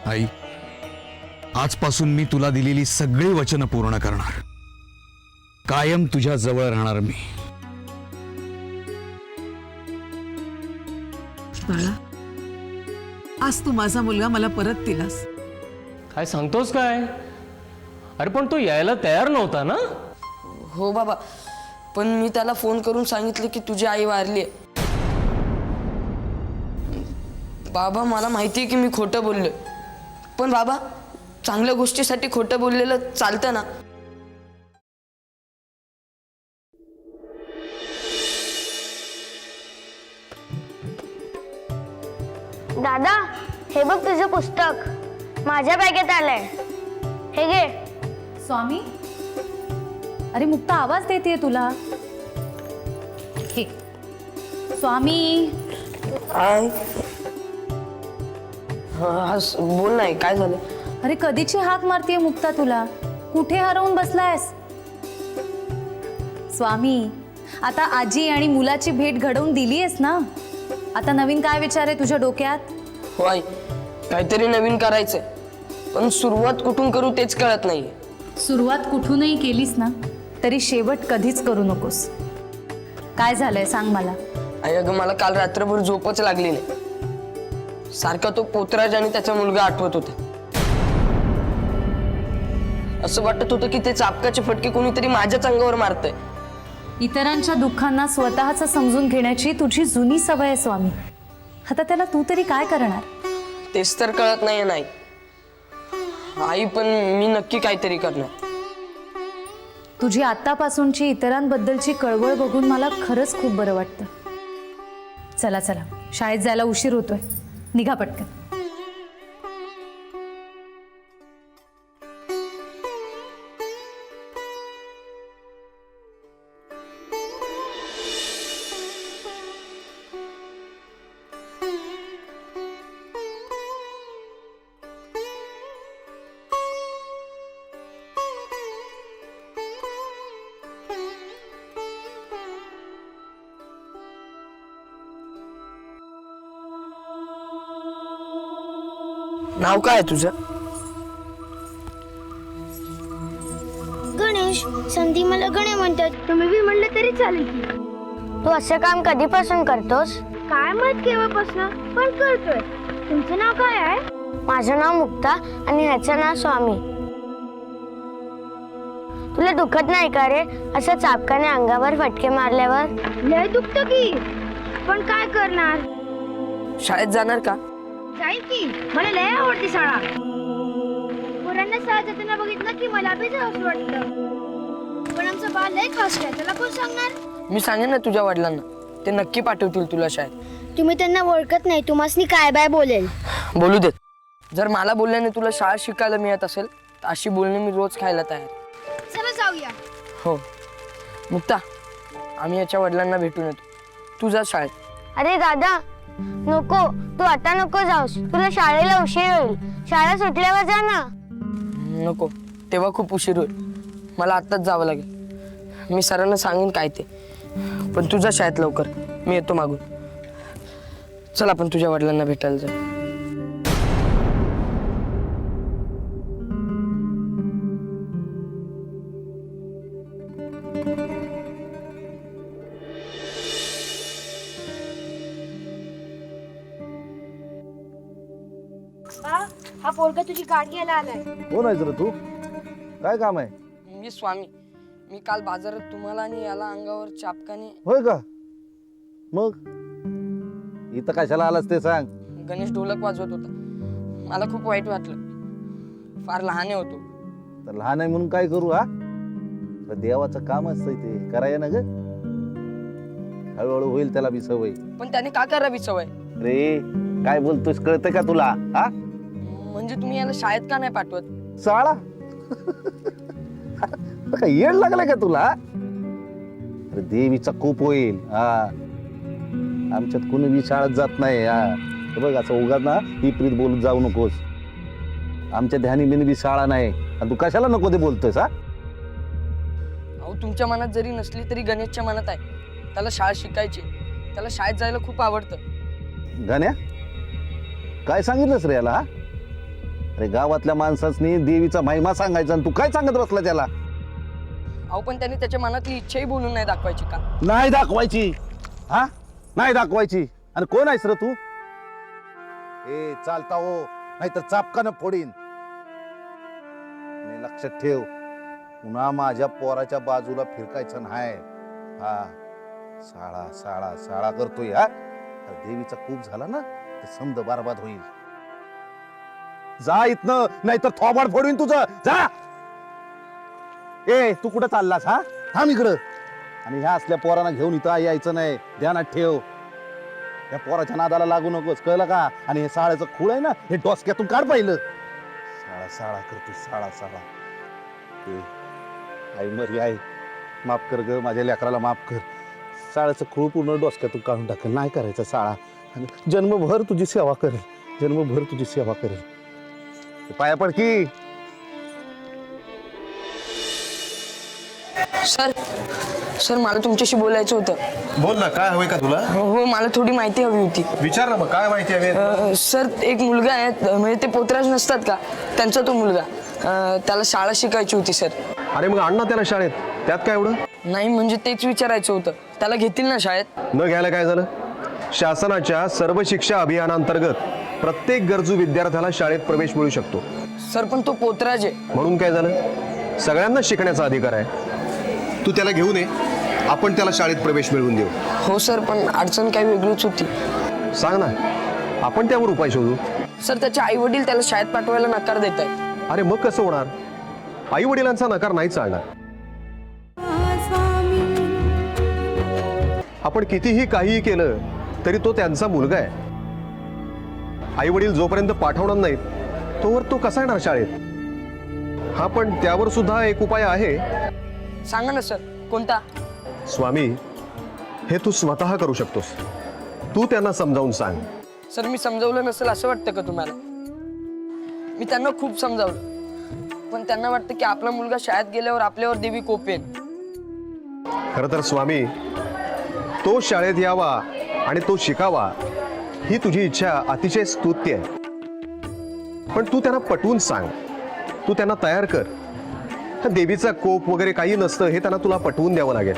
आई, आजपासून मी तुला दिलेली सगळी वचनं पूर्ण करणार. कायम तुझ्या जवळ राहणार मी. बाळा, आज तू माझा मुलगा मला परत दिलास. काय सांगतोस काय? अरे पण तो यायला तयार नव्हता ना? हो बाबा, पण मी त्याला फोन करून सांगितलं की तुझी आई वारली आहे. बाबा, मला माहिती आहे की मी खोटं बोललोय, पण बाबा, चांगल्या गोष्टीसाठी खोटं बोललेलं चालतं ना? दादा, हे बघ तुझं पुस्तक माझ्या बॅगेत आलंय. हे घे. स्वामी, अरे मुक्ता आवाज देते तुला. हे स्वामी. आई, बोल नाही, काय झालं? अरे कधीची हाक मारतीये मुक्ता तुला. कुठे हरवून बसलायस? स्वामी, आता आजी आणि मुलाची भेट घडवून दिलीयस ना. आता नवीन काय विचार आहे तुझ्या डोक्यात? हो आई, काहीतरी नवीन करायचंय, पण सुरुवात कुठून करू तेच कळत नाहीये. सुरुवात कुठूनही केलीस ना तरी शेवट कधीच करू नकोस. काय झालंय सांग मला. आई, अगं मला काल रात्रभर झोपच लागली नाही. सारखा तो पोतराज आणि त्याचा मुलगा आठवत होता. असं वाटत होतं की ते चापकाचे फटके कोणीतरी माझ्याच अंगावर मारतंय. इतरांच्या दुःखांना स्वतःच समजून घेण्याची तुझी जुनी सवय आहे स्वामी. आता त्याला तू तरी काय करणार? तेच तर कळत नाहीये. नाही आई, पण मी नक्की काहीतरी करणार. तुझी आतापासूनची इतरांबद्दलची कळवळ बघून मला खरंच खूप बरं वाटतं. चला चला, शाळेत जायला उशीर होतोय. निघा पटकन. नाव काय आहे तुझं? गणेश. संधी मला गणे म्हणतात. तुम्ही बी म्हणलं तरी चालेल की. तू असं काम कधीपासून करतोस? काय माहित केव्हापासून, पण करतोय. तुमचं नाव काय आहे? माझं नाव मुक्ता आणि ह्याचं नाव स्वामी. तुला दुखत नाही का रे असं चापकाने अंगावर फटके मारल्यावर? लय दुखतं की, पण काय करणार? शाळेत जाणार का? जाईल की, मला लय आवडती शाळा. पोरांना शाळेत जाताना बघितलं की मला बी जावंसं वाटतं. पण आमचं बाळ लय कष्ट आहे, त्याला कोण सांगणार? मी सांगेन ना तुझ्या वडिलांना, ते नक्की पाठवतील तुला शाळेत. तुम्ही त्यांना ओळखत नाही, तुम्हासनी काय बाय बोलेल. बोलू देत. जर मला बोलल्याने तुला शाळा शिकायला मिळत असेल तर अशी बोलणी मी रोज खायला तयार. चला जाऊया. हो मुक्ता, आम्ही याच्या वडिलांना भेटून येतो. तू जा शाळेत. अरे दादा नको, तू आता नको जाऊस. तुला शाळेला उशीर होईल. शाळा सुटल्यावर जा ना. नको, तेव्हा खूप उशीर होईल. मला आत्ताच जावं लागेल. मी सरांना सांगेन काय ते, पण तुझा शाळेत लवकर. मी येतो मागून. चल आपण तुझ्या वडिलांना भेटायला जाऊ. हा पोरगा तुझी गाठ घ्यायला आलाय. कोण आहेस रे तू? काय काम आहे? मी स्वामी. मी काल बाजारात तुम्हाला आणि याला अंगावर चापकाने. होय का? मग इथं कशाला आलास ते सांग. गणेश ढोलक वाजवत होता. मला खूप वाईट वाटलं. फार लहान होतो. तर लहान आहे म्हणून काय करू हा? तर देवाचं काम असतंय ते करायला ना ग. हळूहळू होईल त्याला बी सवय. पण त्याने का करावी सवय? रे काय बोलतोस कळतं का तुला? हा म्हणजे तुम्ही याला शाळेत का नाही पाठवत? शाळा काय येड लागलाय का तुला? अरे देवीचा कोप होईल. हा आमच्यात कुणी बी शाळेत जात नाही. हा हे बघ असं उगाच ना विपरीत बोलत जाऊ नकोस. आमच्या ध्यानी बिनी बी शाळा नाही आणि तू कशाला नको ते बोलतोयस? हा अहो तुमच्या मनात जरी नसली तरी गणेशच्या मनात आहे. त्याला शाळा शिकायची. त्याला शाळेत जायला खूप आवडतं. गाण्या काय सांगितलंस रे याला? अरे गावातल्या माणसांनी देवीचा महिमा सांगायचा आणि तू काय सांगत बसला त्याला? अहो पण त्याने त्याच्या मनातली इच्छाही बोलून नाही दाखवायची का? नाही दाखवायची. हा नाही दाखवायची. आणि कोण आहेस रे तू? ए चालता हो नाहीतर चापकानं फोडीन. आणि लक्षात ठेव पुन्हा माझ्या पोराच्या बाजूला फिरकायचं नाही. हा साळा साळा साळा करतोय. हा देवीचा खूप झाला ना तर समद बरबाद होईल. जा इथनं नाहीतर थोबाड फोडून तुझं. जा. ए तू कुठं चाललास? हा थांब इकडं. आणि ह्या असल्या पोरांना घेऊन इथं यायचं नाही. ध्यानात ठेव. या पोराच्या नादाला लागू नकोस कळलं का? आणि हे साळ्याचं खूळ आहे ना हे डोसक्यातून काढ पाहिलं. साळा साळा करतो साळा साळा. आई मरी आई माफ कर ग माझ्या लेकराला माफ कर. साळ्याचं खूळ पूर्ण डोसक्यातून काढून टाकेल. नाही करायचं शाळा. आणि जन्मभर तुझी सेवा करेल. जन्मभर तुझी सेवा करेल. पाया पड की. सर सर मला तुमच्याशी बोलायचं होतं. बोल ना, काय हवंय का तुला? हो मला थोडी माहिती हवी होती. विचार ना मग, काय माहिती हवी? सर एक मुलगा आहे म्हणजे ते पोतराज नसतात का त्यांचा तो मुलगा. त्याला शाळा शिकायची होती सर. अरे मग अण्णा त्याला शाळेत, त्यात काय एवढं? नाही म्हणजे तेच विचारायचं होतं. त्याला घेतील ना शाळेत? न घ्यायला काय झालं? शासनाच्या सर्व शिक्षा अभियानांतर्गत प्रत्येक गरजू विद्यार्थ्याला शाळेत प्रवेश मिळू शकतो. सर पण तो पोतराज आहे. म्हणून काय झालं? सगळ्यांना शिकण्याचा अधिकार आहे. तू त्याला घेऊन ये, आपण त्याला शाळेत प्रवेश मिळवून देऊ. हो सर पण अडचण काही वेगळीच होती. सांग ना, आपण त्यावर उपाय शोधू. सर त्याचे आई वडील त्याला शाळेत पाठवायला नकार देत आहेत. अरे मग कसं होणार? आई वडिलांचा नकार नाही चालणार. आपण कितीही काहीही केलं तरी तो त्यांचा मुलगा आहे. आई वडील जोपर्यंत पाठवणार नाहीत तोवर तो कसा येणार शाळेत? हा पण त्यावर सुद्धा एक उपाय आहे. सांगा ना सर कोणता? स्वामी, हे तू स्वतः करू शकतोस. तू त्यांना समजावून सांग. सर मी समजावलं नसेल असं वाटतं का तुम्हाला? मी त्यांना खूप समजावलं पण त्यांना वाटतं की आपला मुलगा शाळेत गेल्यावर आपल्यावर देवी कोपेल. खरं तर स्वामी, तो शाळेत यावा आणि तो शिकावा ही तुझी इच्छा अतिशय स्तुत्य आहे. पण तू त्यांना पटवून सांग. तू त्यांना तयार कर. देवीचा कोप वगैरे काही नसतं हे त्यांना तुला पटवून द्यावं लागेल.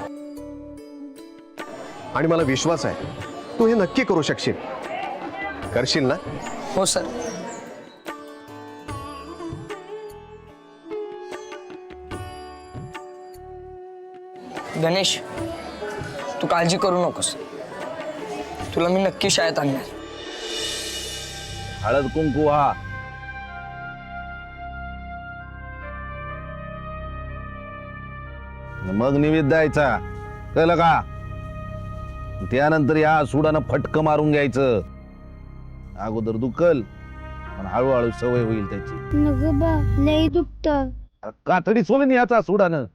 आणि मला विश्वास आहे तू हे नक्की करू शकशील. करशील ना? हो सर. गणेश तू काळजी करू नकोस. तुला मी नक्की शाळेत आणणार. हळद कुंकू हा मग निवेद द्यायचा कळलं का? त्यानंतर या सुडानं फटकं मारून घ्यायचं. अगोदर दुखल पण हळूहळू सवय होईल त्याची. नगोबा लई दुखतं. कातडी सोडून याचा सुडानं.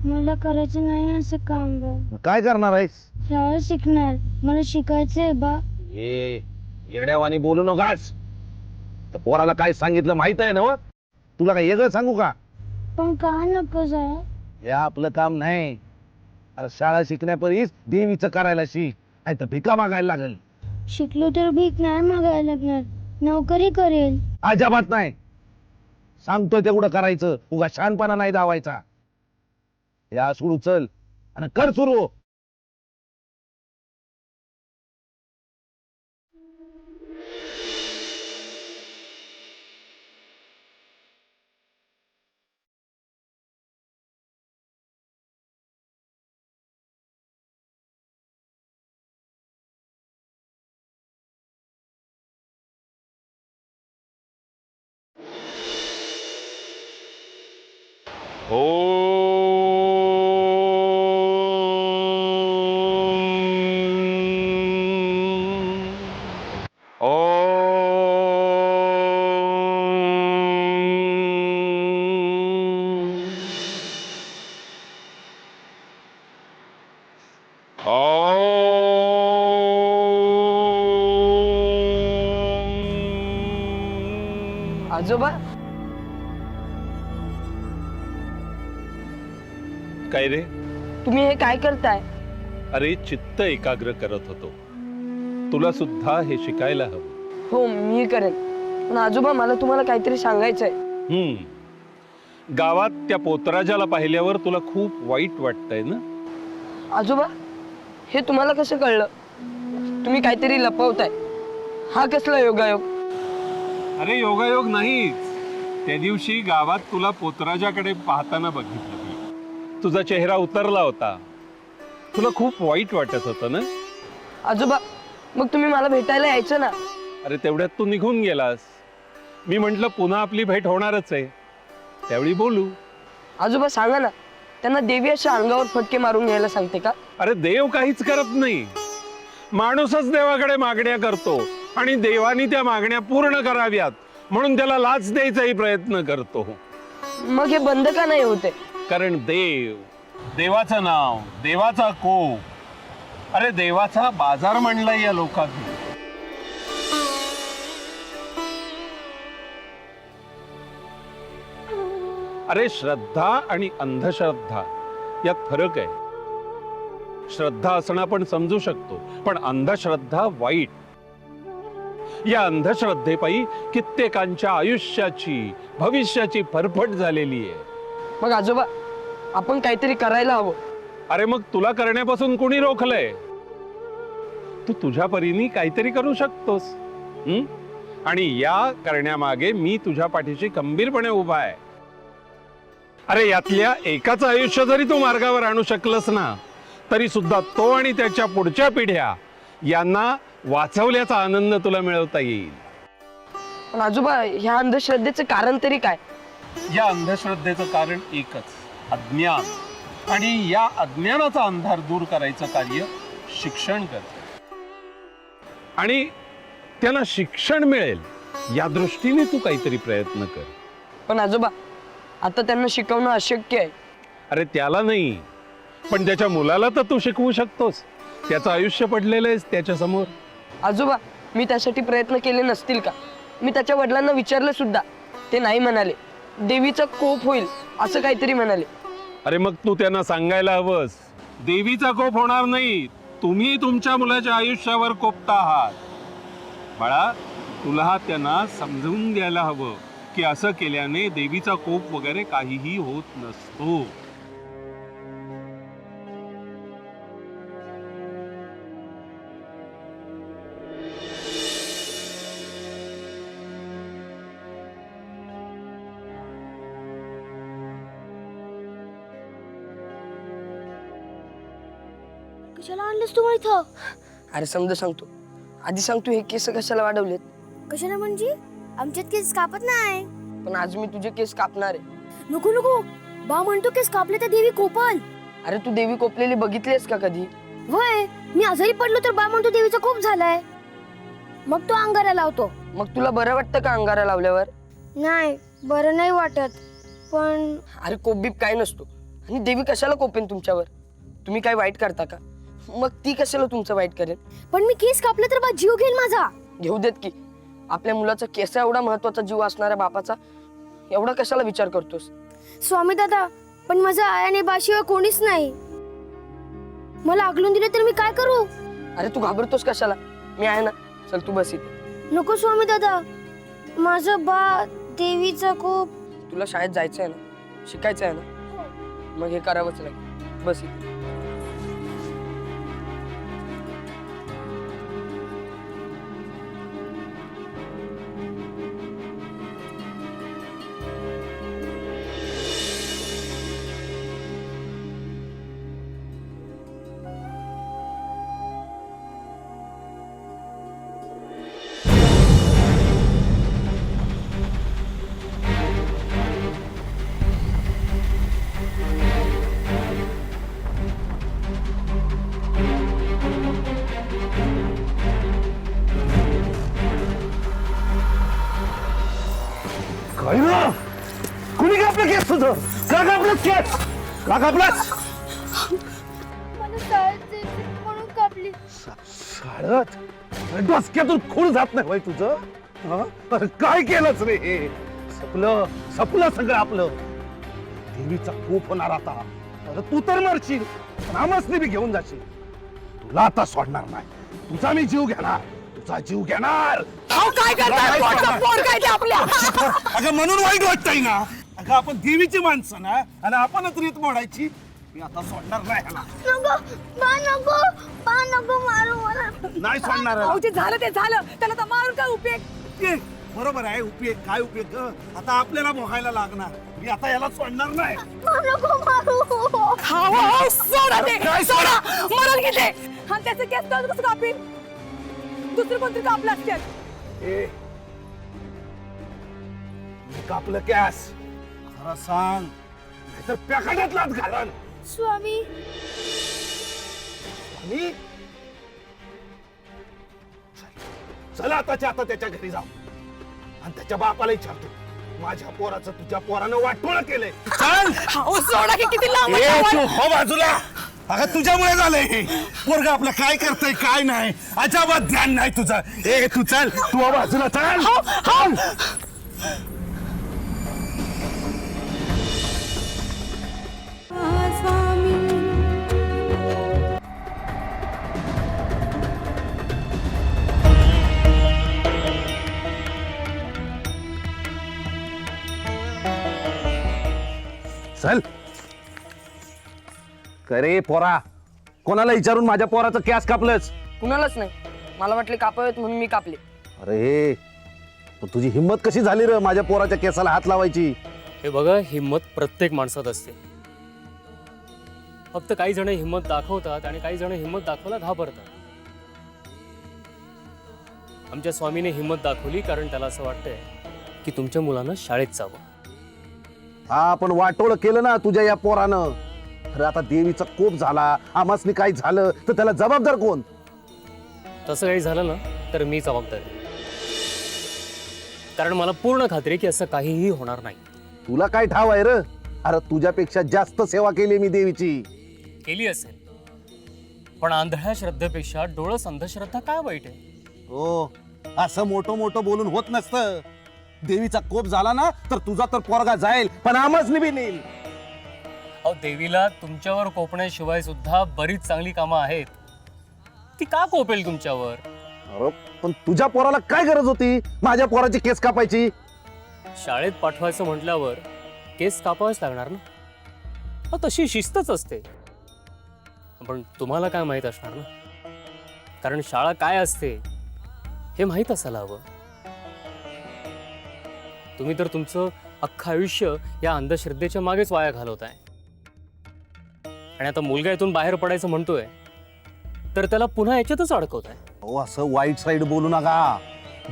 मला करायचं नाही असं काम बा. काय करणार आहेस? शाळा शिकणार. मला शिकायचंय बा. हे येड्यावानी बोलू नकास. तर पोराला काय सांगितलं माहित आहे ना? तुला काय वेगळं सांगू का? पण का नको साहेब? हे आपलं काम नाही. अरे शाळा शिकण्यापूर्वीच देवीचं करायला शिक, नाही तर भिका मागायला लागेल. शिकलो तर भीक नाही मागायला लागणार. नोकरी करेल. अजिबात नाही. सांगतोय तेवढं करायचं. उगा शहाणपणा नाही दावायचा. या सुरू चल आणि कर सुरू. आजोबा काय रे? तुम्ही हे काय करताय? अरे चित्त एकाग्र करत होतो. तुला सुद्धा हे शिकायला हवं. हो मी करेन, पण आजोबा मला तुम्हाला काहीतरी सांगायचंय. गावात त्या पोतराजाला पाहिल्यावर तुला खूप वाईट वाटतंय ना? आजोबा हे तुम्हाला कसं कळलं? तुम्ही काहीतरी लपवताय. हा कसला योगायोग? अरे योगायोग नाहीच. त्या दिवशी गावात तुला पोतराजाकडे पाहताना बघितलं मी. तुझा चेहरा उतरला होता. तुला खूप वाईट वाटत होतं ना? आजोबा मग तुम्ही मला भेटायला यायचं ना. अरे तेवढ्यात तू निघून गेलास. मी म्हंटल पुन्हा आपली भेट होणारच आहे, त्यावेळी बोलू. आजोबा सांगा ना, त्यांना देवी अशा अंगावर फटके मारून घ्यायला सांगते का? अरे देव काहीच करत नाही. माणूसच देवाकडे मागण्या करतो आणि देवानी त्या मागण्या पूर्ण कराव्यात म्हणून त्याला लाच द्यायचाही प्रयत्न करतो. मग हे बंद का नाही होते? कारण देव, देवाचं नाव, देवाचा कोप, अरे देवाचा बाजार म्हणलाय या लोकांनी. अरे श्रद्धा आणि अंधश्रद्धा यात फरक आहे. श्रद्धा असणं आपण समजू शकतो, पण अंधश्रद्धा वाईट. या अंधश्रद्धेपायी कित्येकांच्या आयुष्याची, भविष्याची फरफट झालेली आहे. मग आजोबा आपण काहीतरी करायला हवं. अरे मग तुला करण्यापासून कोणी रोखलंय? तू तुझ्या परीने काहीतरी करू शकतोस. आणि या करण्यामागे मी तुझ्या पाठीशी खंबीरपणे उभा आहे. अरे यातल्या एकाचं आयुष्य जरी तू मार्गावर आणू शकलस ना, तरी सुद्धा तो आणि त्याच्या पुढच्या पिढ्या यांना वाचवल्याचा आनंद तुला मिळवता येईल. पण आजोबा ह्या अंधश्रद्धेचं कारण तरी काय? या अंधश्रद्धेचं कारण एकच, अज्ञान. आणि या अज्ञानाचा अंधार दूर करायचं कार्य शिक्षण करतं. आणि त्यांना शिक्षण मिळेल या दृष्टीने तू काहीतरी प्रयत्न कर. पण आजोबा आता त्यांना शिकवणं अशक्य आहे. अरे त्याला नाही, पण त्याच्या मुलाला तर तू शिकवू शकतोस. त्याचं आयुष्य पडलेलं आहे त्याच्या समोर. आजोबा मी त्यासाठी प्रयत्न केले नसतील का? मी त्याच्या वडिलांना विचारलं सुद्धा, ते नाही म्हणाले. देवीचा कोप होईल असं काहीतरी म्हणाले. अरे मग तू त्यांना सांगायला हवंस, देवीचा कोप होणार नाही, तुम्ही तुमच्या मुलाच्या आयुष्यावर कोपता आहात. बाळा तुला त्यांना समजून द्यायला हवं की असं केल्याने देवीचा कोप वगैरे काहीही होत नसतो. कशाला आणलंस तू मला इथं? अरे समजा सांगतो. आधी सांगतो हे केस कशाला वाढवलेत? कशाला म्हणजे? आमच्यात केस कापत नाही. पण आज मी तुझे केस कापणार आहे. नको नको, बा म्हणतो केस कापले तर देवी कोपल. अरे तू देवी कोपलेली बघितलीस का कधी? वय मी आजारी पडलो तर बा म्हणतो देवीचा कोप झालाय, मग तो अंगारा लावतो. मग तुला बरं वाटतं का अंगारा लावल्यावर? नाही बरं नाही वाटत, पण अरे कोप बीप काय नसतो. आणि देवी कशाला कोपेन तुमच्यावर? तुम्ही काय वाईट करता का? मग ती कशाला तुमचं वाईट करेन? पण मी केस कापले तर बा जीव घेईल माझा. घेऊ देत की. आपल्या मुलाचा केस एवढा महत्वाचा जीव असणाऱ्या बापाचा एवढा कशाला विचार करतोस? स्वामी दादा, पण माझा आयाने बाशिवाय कोणीच नाही. मला आगलून दिले तर मी काय करू? अरे तू घाबरतोस कशाला? मी आहे ना, चल तू बस इथे. नको स्वामी दादा, माझं बा देवीचा कोप. तुला शाळेत जायचं आहे ना, शिकायचं आहे ना, मग हे करावंच लागेल. बस इथे. तुझं का कापलंस केस का कापलास मला शाळेत जायचं म्हणून कापली. शाळेत डोसक्यातून खून जात नाही भाई तुझं हा? अरे काय केलंच रे हे सपलं सपलं सगळं आपलं देवीचा खूप होणार आता अरे तू तर मरशील रामसने बी घेऊन जाशील तुला आता सोडणार नाही तुझा मी जीव घेणार तुझा जीव घेणार काय करताय पोटचं पोर काय ते आपल्या अगं म्हणून वाईट वाटतंय ना अगं आपण देवीची माणसं ना आणि आपणच रीत मोडायची मी आता सोडणार नाही ह्याला नको मारू मला. नाही सोडणार ह्याला. अहो, ते झालं त्याला तर मारून काय उपयोग. उपयोग बरोबर आहे उपयोग काय उपयोग ग? आता आपल्याला भोगायला लागणार मी आता याला सोडणार नाही नको मारू. अहो, सोडा ते सोडा मरण गेले आणि त्याचं केस कसं कापील दुसरं कोणतरी कापलं असतात. ए मी कापलं कॅस खरं सांग नाहीतर पॅकाट्यात लाच घालन स्वामी आणि चला आताच्या आता त्याच्या घरी जाऊ आणि त्याच्या बापाला विचारतो माझ्या पोराचं तुझ्या पोरानं वाटोळं केलंय चल अहो, सोडा की किती लांब ए, आहे. तू हो बाजूला अगं तुझ्यामुळे झालंय हे पोरग आपलं काय करतंय काय नाही अजिबात ध्यान नाही तुझं ए तू चल तू हो बाजूला चल चल चल करे पोरा कोणाला विचारून माझ्या पोराचं कॅस कापलंच कुणालाच नाही मला वाटले कापावेत म्हणून मी कापले. अरे पण तुझी हिंमत कशी झाली रे माझ्या पोराच्या केसाला हात लावायची हे बघा, हिंमत प्रत्येक माणसात असते. फक्त काही जण हिंमत दाखवतात आणि काही जण हिंमत दाखवायला घाबरतात. आमच्या स्वामीने हिंमत दाखवली कारण त्याला असं वाटतंय की तुमच्या मुलानं शाळेत जावं. हा पण वाटोळ केलं ना तुझ्या या पोरानं अरे आता देवीचा कोप झाला आमासनी काही झालं तर त्याला जबाबदार कोण तसं काही झालं ना तर मी जबाबदार आहे. कारण मला पूर्ण खात्री आहे की असं काहीही होणार नाही. तुला काय ठाव आहे र अरे तुझ्यापेक्षा जास्त सेवा केली मी देवीची केली असेल, पण आंधळ्या श्रद्धेपेक्षा डोळस अंधश्रद्धा काय वाईट आहे? हो असं मोठं मोठं बोलून होत नसतं. देवीचा कोप झाला ना तर तुझा तर पोरगा जाईल पण आमसनी बी नेईल. अहो, देवीला तुमच्यावर कोपण्याशिवाय सुद्धा बरीच चांगली कामं आहेत. ती का कोपेल तुमच्यावर? अरे पण तुझ्या पोराला काय गरज होती माझ्या पोराची केस कापायची? शाळेत पाठवायचं म्हटल्यावर केस कापावेच लागणार ना. अहो, तशी शिस्तच असते. पण तुम्हाला काय माहीत असणार ना, कारण शाळा काय असते हे माहीत असायला हवं. तुम्ही तर तुमचं अख्खं आयुष्य या अंधश्रद्धेच्या मागेच वाया घालवताय. आणि आता मुलगा इथून बाहेर पडायचं म्हणतोय तर त्याला पुन्हा याच्यातच अडकवताय. हो असं वाईट साईड बोलू नका.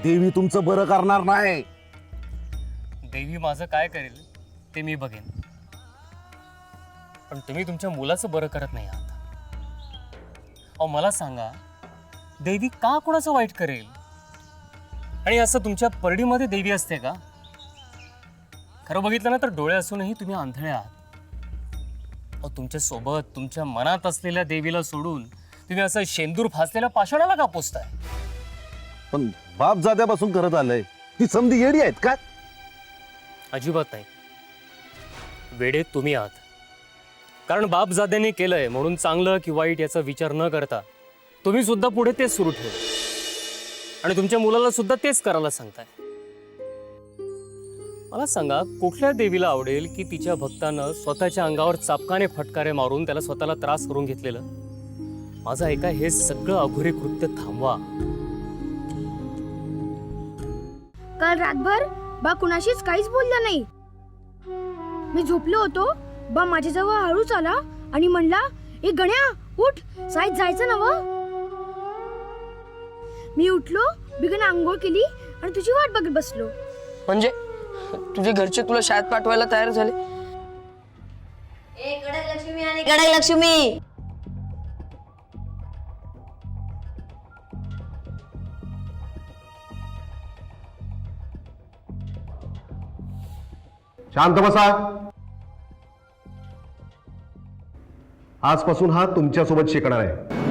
देवी तुमचं बरं करणार नाही. देवी माझं काय करेल ते मी बघेन, पण तुम्ही तुमच्या मुलाचं बरं करत नाही आहात. अहो मला सांगा, देवी का कोणाचं वाईट करेल? आणि असं तुमच्या परडीमध्ये देवी असते का? खरं बघितलं ना तर डोळे असूनही तुम्ही आंधळे आहात. अहो तुमच्या सोबत तुमच्या मनात असलेल्या देवीला सोडून तुम्ही असं शेंदूर फासलेल्या पाषाणाला का पोचताय? पण बाप जात्यापासून करत आलंय ती समधी येडी आहेत का? अजिबात नाही. वेडे तुम्ही आहात. कारण बापजाद्याने केलंय म्हणून चांगलं की वाईट याचा विचार न करता तुम्ही सुद्धा पुढे तेच सुरू ठेवलं आणि तुमच्या मुलाला सुद्धा तेच करायला सांगताय. मला सांगा, कुठल्या देवीला आवडेल की तिच्या भक्तानं स्वतःच्या अंगावर चापकाने फटकारे मारून त्याला स्वतःला त्रास करून घेतलेलं? माझं ऐका, हे सगळं अघोरी कृत्य थांबवा. काल रातभर बा कुणाशीच काहीच बोलला नाही. मी झोपलो होतो, बा माझ्याजवळ हळूच आला आणि म्हणला, ए गण्या उठ, शाळेत जायचं ना व. मी उठलो, बिगन आंघोळ केली आणि तुझी वाट बघत बसलो. म्हणजे तुझे घरचे तुला शाळेत पाठवायला तयार झाले? ए कडक लक्ष्मी आणि कडक लक्ष्मी. शांत बसा. आजपासून हा तुमच्यासोबत शिकणार आहे.